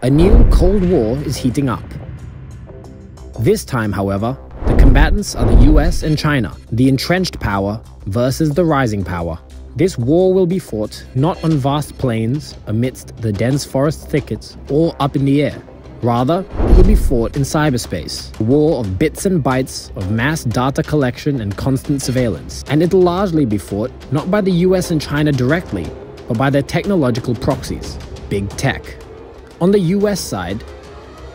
A new Cold War is heating up. This time, however, the combatants are the US and China, the entrenched power versus the rising power. This war will be fought not on vast plains, amidst the dense forest thickets, or up in the air. Rather, it will be fought in cyberspace, a war of bits and bytes, of mass data collection and constant surveillance. And it'll largely be fought not by the US and China directly, but by their technological proxies, big tech. On the US side,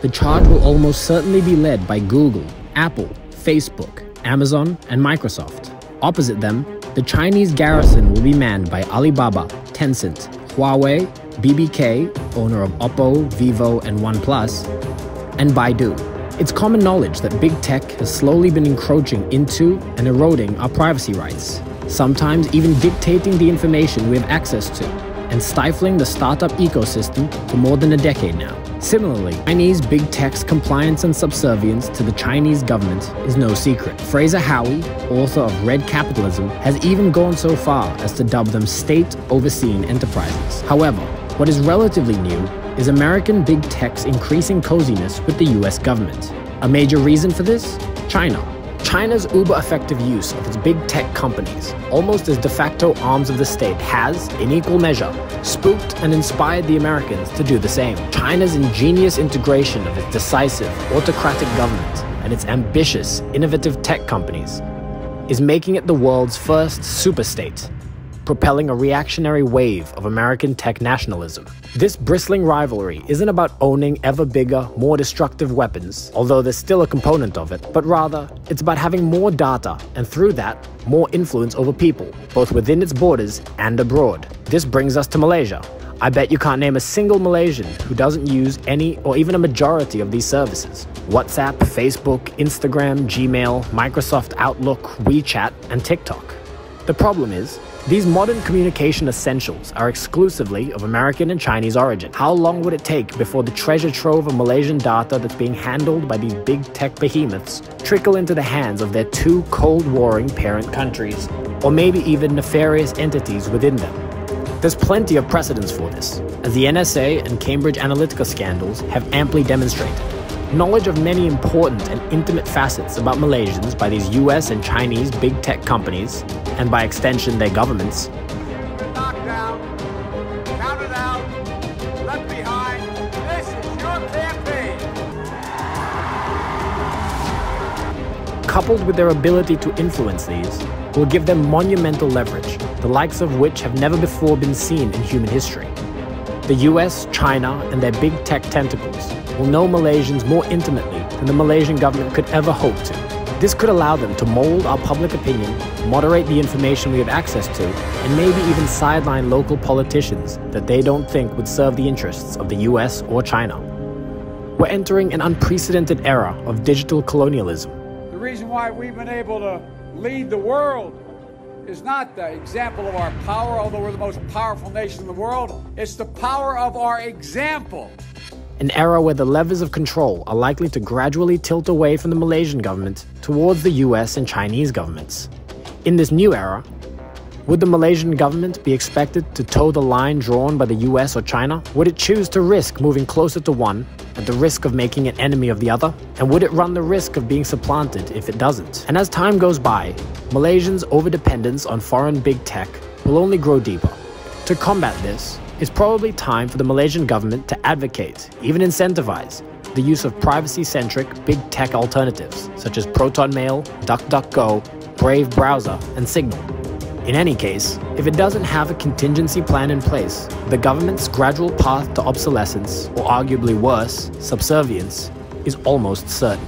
the charge will almost certainly be led by Google, Apple, Facebook, Amazon, and Microsoft. Opposite them, the Chinese garrison will be manned by Alibaba, Tencent, Huawei, BBK, owner of Oppo, Vivo, and OnePlus, and Baidu. It's common knowledge that big tech has slowly been encroaching into and eroding our privacy rights, sometimes even dictating the information we have access to, and stifling the startup ecosystem for more than a decade now. Similarly, Chinese big tech's compliance and subservience to the Chinese government is no secret. Fraser Howey, author of Red Capitalism, has even gone so far as to dub them state-overseen enterprises. However, what is relatively new is American big tech's increasing coziness with the US government. A major reason for this? China. China's uber-effective use of its big tech companies, almost as de facto arms of the state, has, in equal measure, spooked and inspired the Americans to do the same. China's ingenious integration of its decisive, autocratic government and its ambitious, innovative tech companies is making it the world's first superstate, propelling a reactionary wave of American tech nationalism. This bristling rivalry isn't about owning ever bigger, more destructive weapons, although there's still a component of it, but rather, it's about having more data and through that, more influence over people, both within its borders and abroad. This brings us to Malaysia. I bet you can't name a single Malaysian who doesn't use any or even a majority of these services. WhatsApp, Facebook, Instagram, Gmail, Microsoft Outlook, WeChat, and TikTok. The problem is, these modern communication essentials are exclusively of American and Chinese origin. How long would it take before the treasure trove of Malaysian data that's being handled by these big tech behemoths trickle into the hands of their two Cold Warring parent countries, or maybe even nefarious entities within them? There's plenty of precedents for this, as the NSA and Cambridge Analytica scandals have amply demonstrated. Knowledge of many important and intimate facets about Malaysians by these US and Chinese big tech companies, and by extension their governments, knocked down, counted out, left behind. This is your campaign. coupled with their ability to influence these, will give them monumental leverage, the likes of which have never before been seen in human history. The US, China, and their big tech tentacles will know Malaysians more intimately than the Malaysian government could ever hope to. This could allow them to mold our public opinion, moderate the information we have access to, and maybe even sideline local politicians that they don't think would serve the interests of the US or China. We're entering an unprecedented era of digital colonialism. The reason why we've been able to lead the world is not the example of our power, although we're the most powerful nation in the world. It's the power of our example. An era where the levers of control are likely to gradually tilt away from the Malaysian government towards the US and Chinese governments. In this new era, would the Malaysian government be expected to toe the line drawn by the US or China? Would it choose to risk moving closer to one at the risk of making an enemy of the other? And would it run the risk of being supplanted if it doesn't? And as time goes by, Malaysians' overdependence on foreign big tech will only grow deeper. To combat this, it's probably time for the Malaysian government to advocate, even incentivize, the use of privacy-centric big tech alternatives such as Proton Mail, DuckDuckGo, Brave Browser, and Signal. In any case, if it doesn't have a contingency plan in place, the government's gradual path to obsolescence, or arguably worse, subservience, is almost certain.